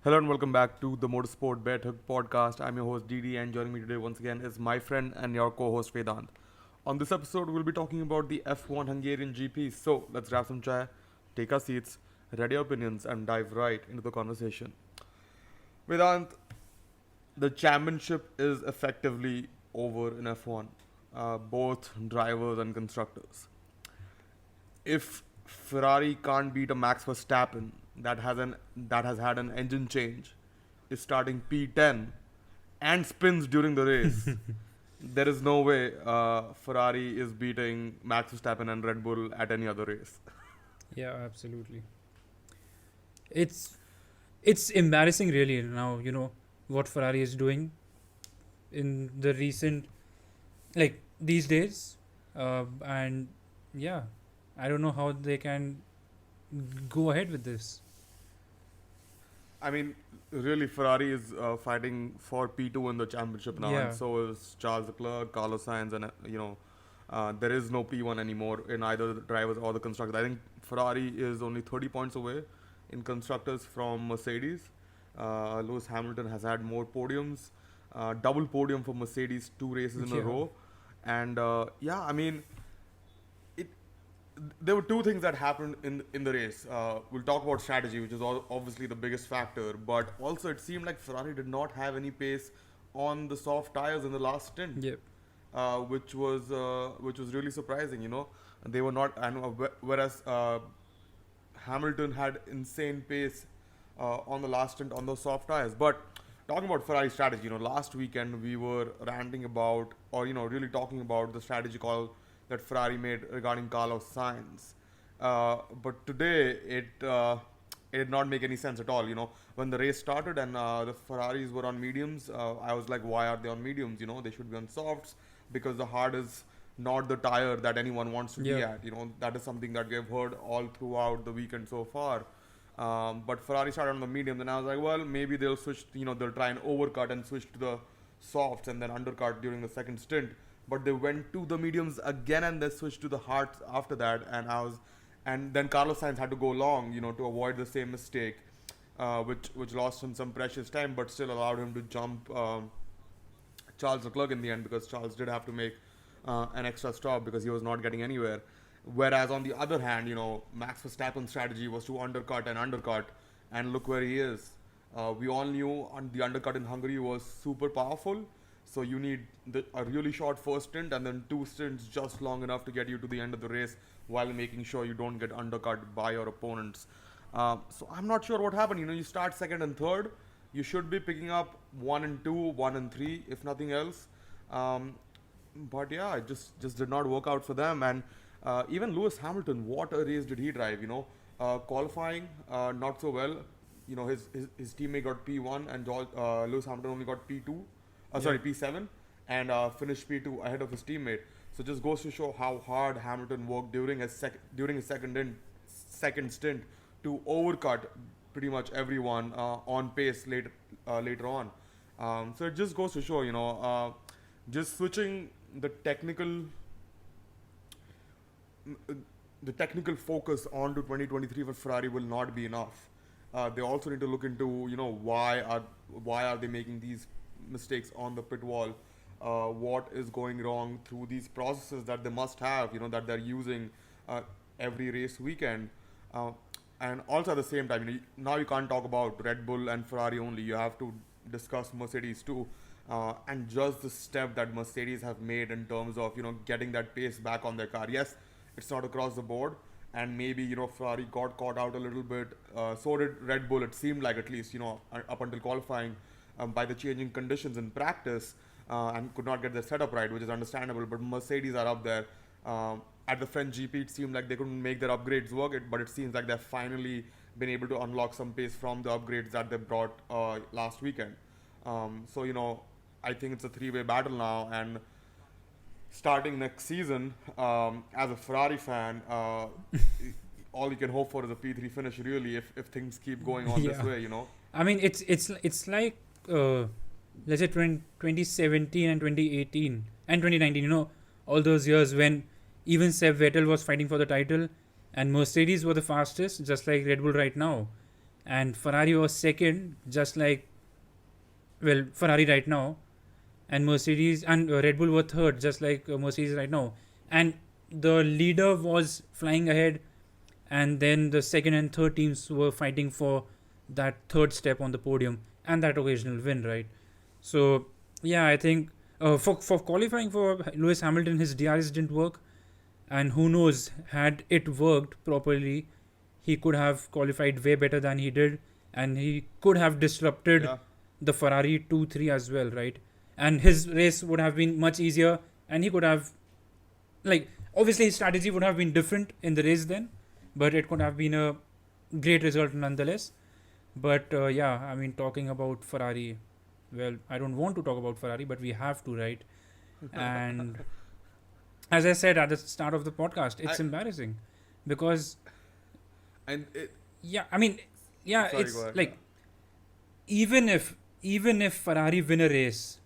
Hello and welcome back to the MSBaithak podcast. I'm your host Didi, and joining me today once again is my friend and your co-host Vedant. On this episode, we'll be talking about the F1 Hungarian GP. So let's grab some chai, take our seats, ready our opinions, and dive right into the conversation. Vedant, the championship is effectively over in F1, both drivers and constructors. If Ferrari can't beat a Max Verstappen that has had an engine change, is starting P10 and spins during the race, there is no way Ferrari is beating Max Verstappen and Red Bull at any other race. Yeah, absolutely. It's it's embarrassing really now, what Ferrari is doing in the recent these days. And yeah, I don't know how they can go ahead with this. I mean, really, Ferrari is fighting for P2 in the championship now, and Yeah. so is Charles Leclerc, Carlos Sainz, and there is no P1 anymore in either the drivers or the constructors. I think Ferrari is only 30 points away in constructors from Mercedes. Lewis Hamilton has had more podiums, double podium for Mercedes, two races in a Yeah. row, and I mean, it there were two things that happened in the race. We'll talk about strategy, which is obviously the biggest factor, but also it seemed like Ferrari did not have any pace on the soft tires in the last stint, Yep. which was really surprising. They were not, and whereas Hamilton had insane pace on the last stint on those soft tires. But talking about Ferrari strategy, last weekend we were ranting about, or really talking about the strategy call that Ferrari made regarding Carlos Sainz. But today it did not make any sense at all. When the race started and the Ferraris were on mediums, I was like, why are they on mediums? They should be on softs because the hard is not the tire that anyone wants to be Yeah. at. That is something that we have heard all throughout the weekend so far. But Ferrari started on the mediums, and I was like, well, maybe they'll switch. They'll try and overcut and switch to the softs and then undercut during the second stint. But they went to the mediums again and they switched to the hards after that. And then Carlos Sainz had to go long, to avoid the same mistake, which lost him some precious time, but still allowed him to jump Charles Leclerc in the end because Charles did have to make an extra stop because he was not getting anywhere. Whereas on the other hand, Max Verstappen's strategy was to undercut and undercut, and look where he is. We all knew the undercut in Hungary was super powerful, so you need a really short first stint and then two stints just long enough to get you to the end of the race while making sure you don't get undercut by your opponents. So I'm not sure what happened. You start second and third, you should be picking up 1 and 2, 1 and 3, if nothing else. Um, but yeah, it just did not work out for them. And even Lewis Hamilton, what a race did he drive? Qualifying not so well. His teammate got P1 and Lewis Hamilton only got P2. Yeah. P7, and finished P2 ahead of his teammate. So just goes to show how hard Hamilton worked during his second stint to overcut pretty much everyone on pace later on. So it just goes to show, just switching the technical focus on to 2023 for Ferrari will not be enough. They also need to look into why are they making these mistakes on the pit wall, what is going wrong through these processes that they must have, that they're using every race weekend. Uh, and also at the same time, now you can't talk about Red Bull and Ferrari only. You have to discuss Mercedes too, and just the step that Mercedes have made in terms of getting that pace back on their car. Yes, it's not across the board, and maybe Ferrari got caught out a little bit. So did Red Bull. It seemed like, at least up until qualifying, by the changing conditions in practice, and could not get their setup right, which is understandable. But Mercedes are up there. At the French GP, it seemed like they couldn't make their upgrades work, but it seems like they've finally been able to unlock some pace from the upgrades that they brought last weekend. So I think it's a three-way battle now, and starting next season, as a Ferrari fan, all you can hope for is a P3 finish, really, if things keep going on this Yeah. way. I mean, it's like let's say 2017 and 2018 and 2019. All those years when even Seb Vettel was fighting for the title, and Mercedes were the fastest, just like Red Bull right now. and Ferrari was second, just like, well, Ferrari right now, and Mercedes and Red Bull were third, just like Mercedes right now. And the leader was flying ahead, and then the second and third teams were fighting for that third step on the podium and that occasional win, right? So yeah, I think for qualifying for Lewis Hamilton, his DRS didn't work, and who knows, had it worked properly, he could have qualified way better than he did, and he could have disrupted Yeah. the Ferrari 2-3 as well, right? And his race would have been much easier, and he could have, like, obviously his strategy would have been different in the race then, but it could have been a great result nonetheless. But yeah, I mean, talking about Ferrari, well, I don't want to talk about Ferrari, but we have to, right? And as I said at the start of the podcast, it's embarrassing because, And it, yeah, I mean, yeah, sorry, it's go ahead, like, even if Ferrari win a race,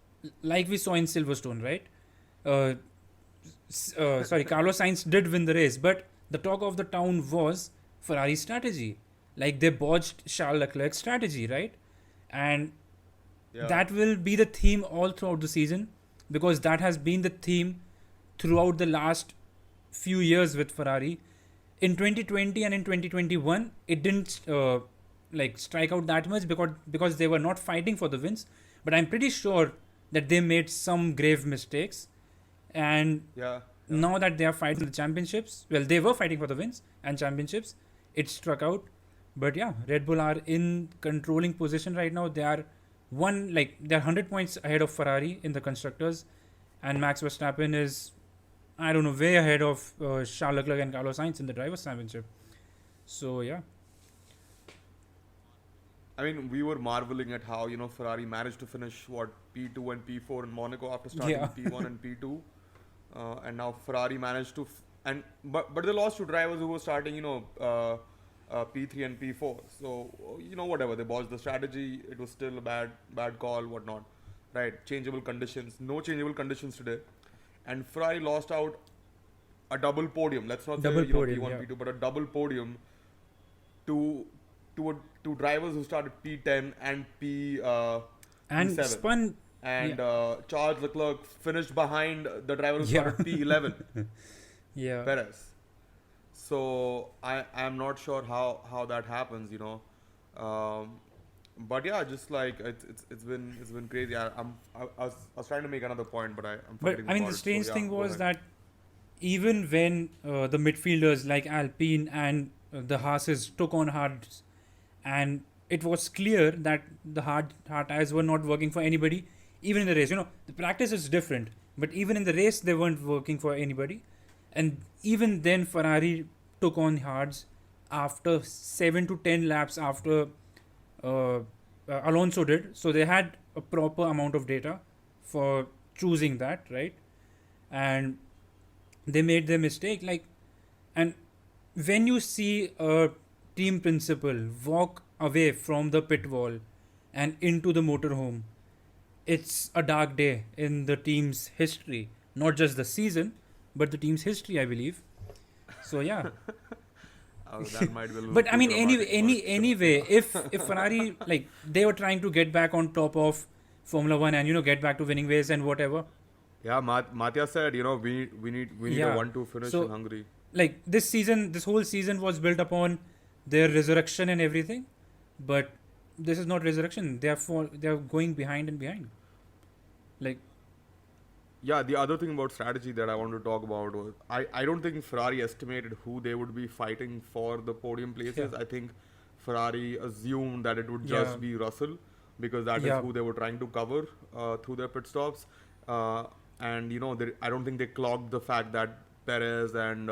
like we saw in Silverstone, right? Uh, sorry, Carlos Sainz did win the race, but the talk of the town was Ferrari's strategy. Like, they botched Charles Leclerc's strategy, right? And yeah. that will be the theme all throughout the season, because that has been the theme throughout the last few years with Ferrari. In 2020 and in 2021, it didn't like strike out that much because they were not fighting for the wins. But I'm pretty sure that they made some grave mistakes, and Yeah. now that they are fighting the championships, well, they were fighting for the wins and championships, it struck out. But yeah, Red Bull are in controlling position right now. They are they're 100 points ahead of Ferrari in the constructors, and Max Verstappen is, I don't know, way ahead of Charles Leclerc and Carlos Sainz in the drivers' championship. So yeah, I mean, we were marveling at how, Ferrari managed to finish what, P2 and P4 in Monaco after starting Yeah. P1 and P2, and now Ferrari managed to but they lost to drivers who were starting, P3 and P4. So whatever, they botched the strategy. It was still a bad call, whatnot, right? Changeable conditions, no changeable conditions today, and Ferrari lost out a double podium. Let's not Double say podium, P1 yeah. P2, but a double podium to to drivers who started P10 and and P7, spun. and Charles Leclerc finished behind the driver who Yeah. started P11, Yeah, Perez. So I am not sure how that happens, but yeah, just like it's been crazy. I was trying to make another point, but I'm but forgetting I mean, about the it. strange So, yeah, thing go was ahead. that even when the midfielders like Alpine and the Haas's took on hards, and it was clear that the hard tires were not working for anybody, even in the race. The practice is different, but even in the race, they weren't working for anybody. And even then, Ferrari took on hards after 7 to 10 laps after Alonso did. So they had a proper amount of data for choosing that, right? And they made their mistake. And when you see a team principal walk away from the pit wall and into the motorhome, it's a dark day in the team's history. Not just the season, but the team's history, I believe. So yeah. That might be a little But I too mean, dramatic, but sure. anyway, if Ferrari, like, they were trying to get back on top of Formula One and get back to winning ways and whatever. Yeah, Mattia said, we need Yeah. a 1-2 finish So- in Hungary. Like, this whole season was built upon their resurrection and everything, but this is not resurrection. They are going behind and behind. Like, Yeah, the other thing about strategy that I want to talk about was I don't think Ferrari estimated who they would be fighting for the podium places. Yeah. I think Ferrari assumed that it would Yeah. just be Russell, because that is Yeah. who they were trying to cover through their pit stops. And I don't think they clocked the fact that Perez and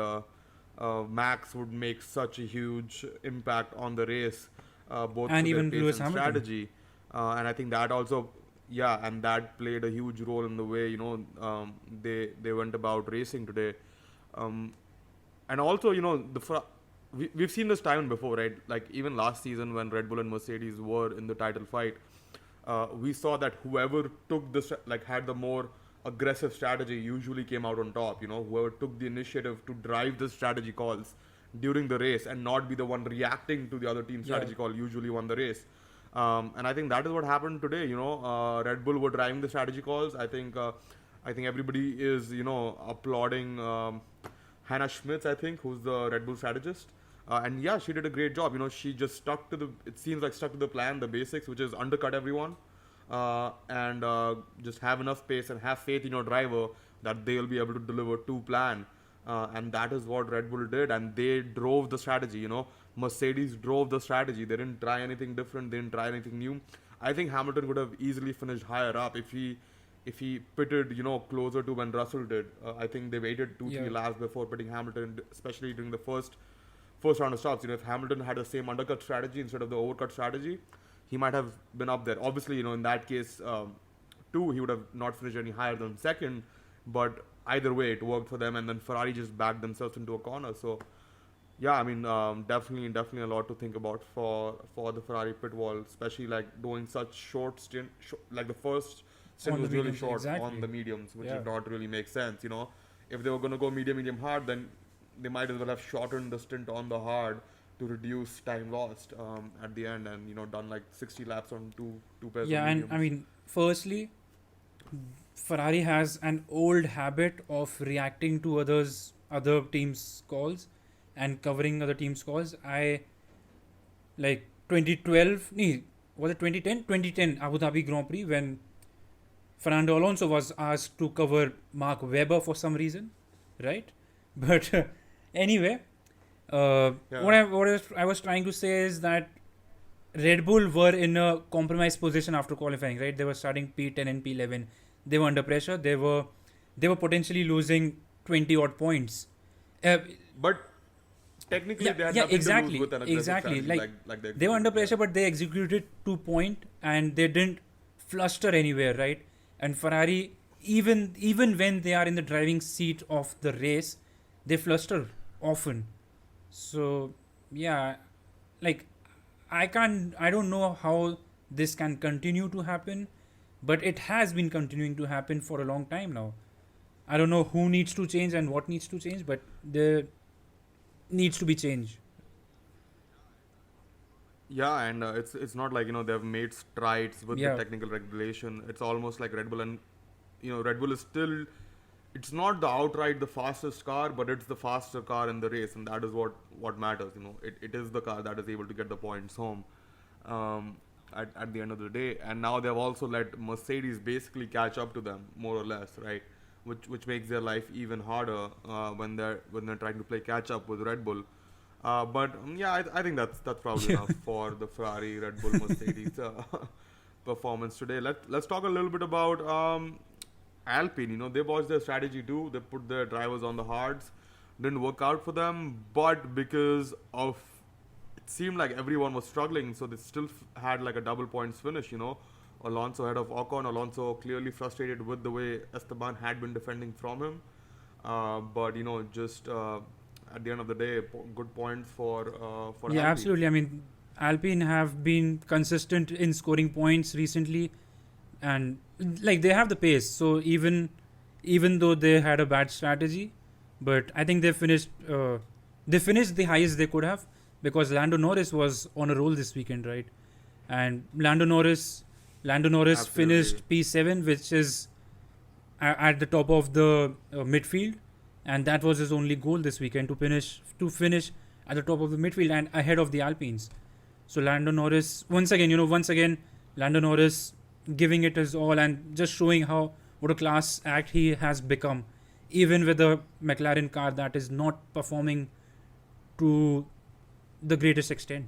Max would make such a huge impact on the race, both And through even their pace Lewis and Hamilton. strategy. And I think that also, yeah, and that played a huge role in the way they went about racing today. And also, we've seen this time before, right? Like, even last season when Red Bull and Mercedes were in the title fight, we saw that whoever took had the more aggressive strategy usually came out on top. Whoever took the initiative to drive the strategy calls during the race and not be the one reacting to the other team's Yeah. strategy call usually won the race. And I think that is what happened today. Red Bull were driving the strategy calls. I think everybody is applauding Hannah Schmitz. I think who's the Red Bull strategist. And yeah, she did a great job. She just stuck to it seems like stuck to the plan, the basics, which is undercut everyone, and just have enough pace and have faith in your driver that they'll be able to deliver to plan. And that is what Red Bull did, and they drove the strategy. Mercedes drove the strategy. They didn't try anything different. They didn't try anything new. I think Hamilton could have easily finished higher up if he pitted, closer to when Russell did. I think they waited 2-3 Yeah. laps before pitting Hamilton, especially during the first round of stops. If Hamilton had the same undercut strategy instead of the overcut strategy, he might have been up there. Obviously, in that case, too, he would have not finished any higher than second. But either way, it worked for them, and then Ferrari just backed themselves into a corner. So, yeah, I mean, definitely a lot to think about for the Ferrari pit wall, especially like doing such short stint. Like the first stint On the was really mediums, short exactly. on the mediums, which Yeah. did not really make sense. If they were going to go medium hard, then they might as well have shortened the stint on the hard to reduce time lost at the end, and done like 60 laps on two pairs Yeah, of and mediums. I mean, firstly, Ferrari has an old habit of reacting to other teams' calls and covering other teams' calls. I like 2012. Nee, was it 2010? 2010 Abu Dhabi Grand Prix when Fernando Alonso was asked to cover Mark Webber for some reason, right? But anyway, Yeah. what I was trying to say is that Red Bull were in a compromised position after qualifying, right? They were starting P10 and P11. They were under pressure. They were potentially losing 20 odd points. Uh, But technically, Yeah, they had yeah, nothing exactly, to lose with an aggressive exactly. strategy, Like, they they were under executed, pressure, yeah. but they executed to point and they didn't fluster anywhere, right? And Ferrari, even when they are in the driving seat of the race, they fluster often. So yeah, like I don't know how this can continue to happen, but it has been continuing to happen for a long time now. I don't know who needs to change and what needs to change, but there needs to be change. Yeah, and it's not like they've made strides with Yeah. the technical regulation. It's almost like Red Bull, and Red Bull is still. It's not the outright the fastest car, but it's the faster car in the race, and that is what matters. It is the car that is able to get the points home at the end of the day. And now they've also let Mercedes basically catch up to them more or less, right? Which makes their life even harder when they're trying to play catch up with Red Bull. But yeah, I think that's probably enough for the Ferrari, Red Bull, Mercedes performance today. Let's talk a little bit about Alpine. They watched their strategy too. They put their drivers on the hards. Didn't work out for them, but because of it seemed like everyone was struggling, so they still had like a double points finish. Alonso ahead of Ocon. Alonso clearly frustrated with the way Esteban had been defending from him. But just at the end of the day, good points for Yeah, Alpine. absolutely. I mean, Alpine have been consistent in scoring points recently, and like they have the pace. So even though they had a bad strategy, but I think they finished the highest they could have because Lando Norris was on a roll this weekend, right? And Lando Norris Absolutely. finished P7, which is at the top of the midfield, and that was his only goal this weekend to finish at the top of the midfield and ahead of the Alpines. So Lando Norris once again Lando Norris giving it his all and just showing what a class act he has become, even with a McLaren car that is not performing to the greatest extent.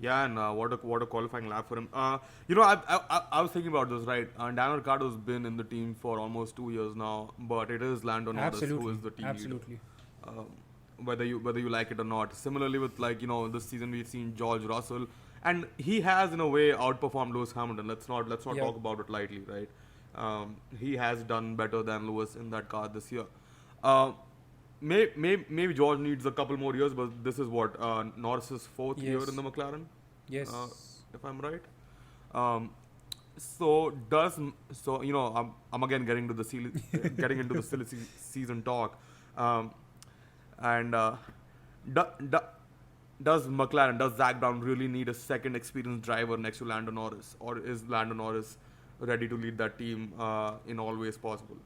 Yeah, and what a qualifying lap for him. I was thinking about this, right? Daniel Ricciardo's been in the team for almost 2 years now, but it is Lando Norris who is the team leader. Absolutely. Um, whether you like it or not. Similarly, with this season we've seen George Russell, and he has in a way outperformed Lewis Hamilton. Let's not Yeah. talk about it lightly, right? He has done better than Lewis in that car this year. Maybe George needs a couple more years, but this is what Norris's fourth year Yes. in the McLaren, Yes. if I'm right. Um, I'm again getting into the silly season talk. Um, and do, do, does McLaren, does Zach Brown really need a second experienced driver next to Lando Norris, or is Lando Norris ready to lead that team in all ways possible?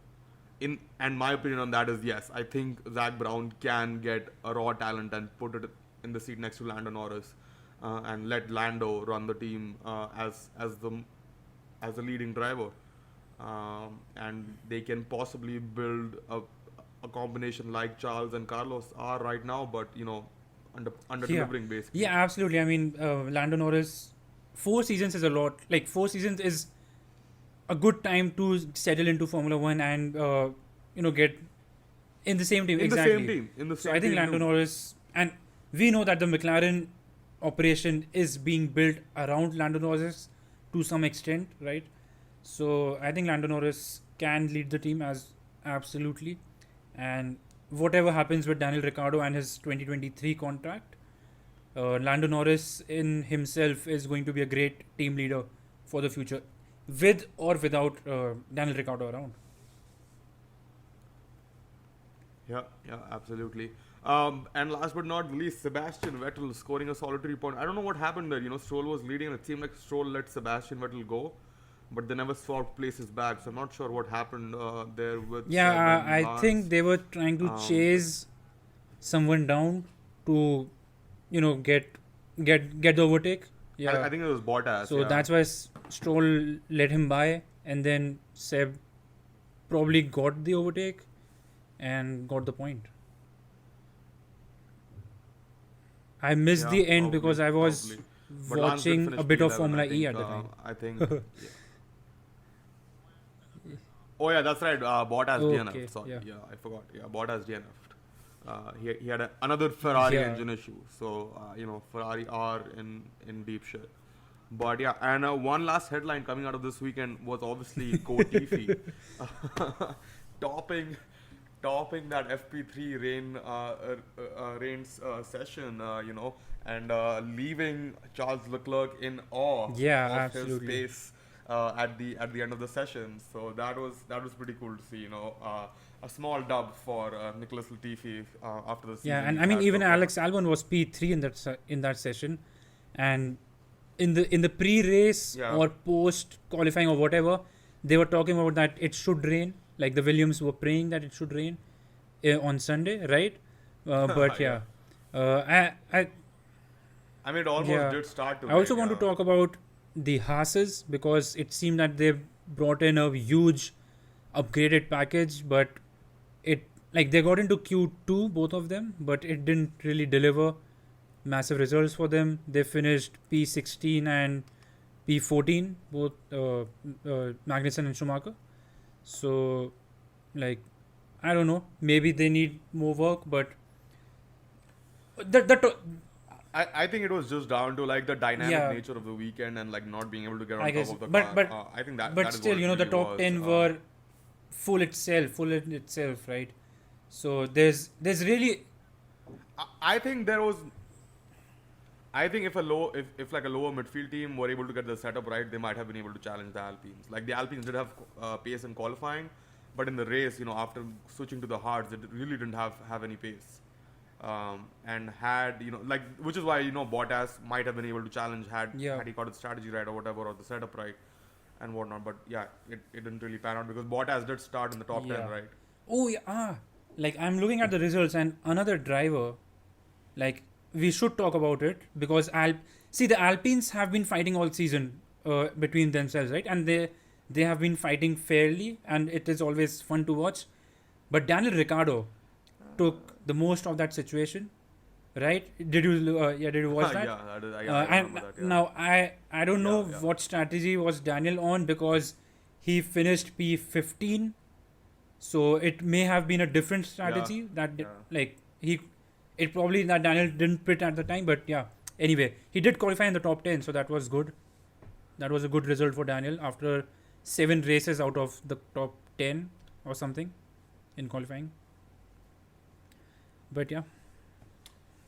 And my opinion on that is yes. I think Zach Brown can get a raw talent and put it in the seat next to Lando Norris, and let Lando run the team as the leading driver, and they can possibly build a combination like Charles and Carlos are right now, but under Yeah. delivering basically. Yeah, absolutely. I mean, Lando Norris, 4 seasons is a lot. Like 4 seasons is a good time to settle into Formula One and get in the same team. In Exactly. the same team. In the So same I think team Lando too. Norris, and we know that the McLaren operation is being built around Lando Norris to some extent, right? So I think Lando Norris can lead the team as absolutely, and whatever happens with Daniel Ricciardo and his 2023 contract, Lando Norris in himself is going to be a great team leader for the future, with or without Daniel Ricciardo around. Yeah, absolutely. And last but not least, Sebastian Vettel scoring a solitary point. I don't know what happened there. Stroll was leading, and it seemed like Stroll let Sebastian Vettel go, but they never swapped places back. So I'm not sure what happened there with Seb Yeah, and I Lance. think they were trying to Um, chase someone down to, get the overtake. Yeah. I think it was Bottas. So yeah. that's why Stroll let him by, and then Seb probably got the overtake and got the point. I missed the end probably, because I was probably. But Lance did watching finish a bit of P11, Formula I E think, at the time. I think. Yeah. Oh yeah, that's right. Bottas Okay, DNF. Sorry, yeah. yeah, I forgot. Yeah, Bottas DNF. He had another Ferrari Yeah. engine issue, so Ferrari are in deep shit. But yeah, and one last headline coming out of this weekend was obviously Tiffy topping that FP3 rains session, and leaving Charles Leclerc in awe Yeah, of absolutely. his pace at the end of the session. So that was pretty cool to see. A small dub for Nicholas Latifi after the season. Yeah, and he's I mean had even so far. Alex Albon was P3 in that session, and in the pre-race Yeah. or post qualifying or whatever, they were talking about that it should rain. Like the Williams were praying that it should rain on Sunday, right? But Yeah. I mean, it almost Yeah. did start to. I also rain, want to yeah. talk about the Haas's because it seemed that they brought in a huge upgraded package, but they got into Q2 both of them, but it didn't really deliver massive results for them. They finished P16 and P14 both Magnussen and Schumacher. So I don't know, maybe they need more work, but the I think it was just down to like the dynamic Yeah. nature of the weekend and like not being able to get on I top guess, of the but car. but I think that. but that is still, what it the really top was. 10 were full in itself, right? So there's really I think there was. I think if like a lower midfield team were able to get the setup right, they might have been able to challenge the Alpines. Like the Alpines did have pace in qualifying, but in the race, after switching to the hards, it really didn't have any pace. And had which is why Bottas might have been able to challenge had he got his strategy right or whatever, or the setup right and whatnot. But yeah, it didn't really pan out because Bottas did start in the top 10, right? Oh yeah, like I'm looking at the results and another driver, like we should talk about it because the Alpines have been fighting all season between themselves, right? And they have been fighting fairly, and it is always fun to watch. But Daniel Ricciardo took the most of that situation, right? Did you watch that? Yeah, I And remember that. Yeah. now I don't know Yeah. what strategy was Daniel on because he finished P15, so it may have been a different strategy it probably that Daniel didn't pit at the time, but yeah. Anyway, he did qualify in the top 10, so that was good. That was a good result for Daniel after 7 races out of the top 10 or something in qualifying. But yeah.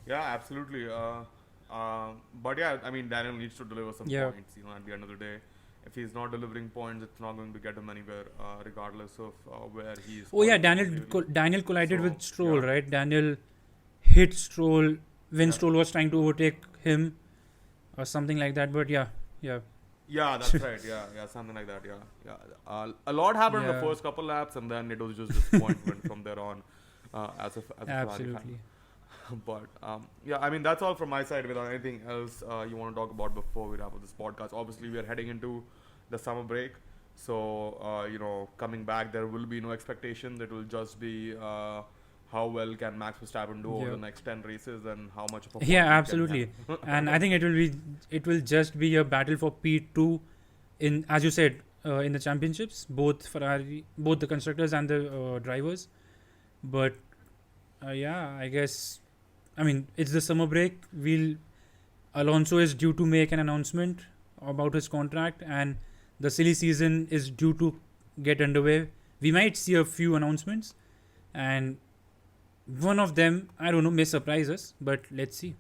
Yeah, absolutely. But yeah, I mean, Daniel needs to deliver some Yeah. points, at the end of the day. if he's not delivering points, it's not going to get him anywhere, regardless of where he's. Oh yeah, qualified, really. Daniel collided So, with Stroll, yeah. right? Daniel hit Stroll when Yeah. Stroll was trying to overtake him, or something like that. But yeah, yeah, Yeah, that's right. Yeah, something like that. Yeah. A lot happened in the yeah, first couple laps, and then it was just disappointment from there on, as a Ferrari fan. absolutely. But yeah, I mean that's all from my side. Without anything else you want to talk about before we wrap up this podcast. Obviously, we are heading into the summer break, so coming back there will be no expectation. It will just be how well can Max Verstappen do over Yeah. the next 10 races and how much of a Yeah, point he can absolutely. have. And I think it will just be a battle for P2 in, as you said, in the championships, both the constructors and the drivers. But yeah, I guess, I mean, it's the summer break. Alonso is due to make an announcement about his contract, and the silly season is due to get underway. We might see a few announcements, and one of them, I don't know, may surprise us, but let's see.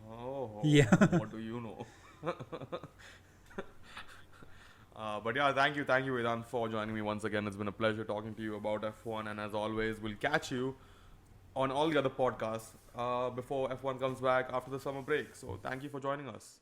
Oh, Yeah. what do you know? But yeah, thank you, Vedant, for joining me once again. It's been a pleasure talking to you about F1, and as always, we'll catch you on all the other podcasts before F1 comes back after the summer break. So thank you for joining us.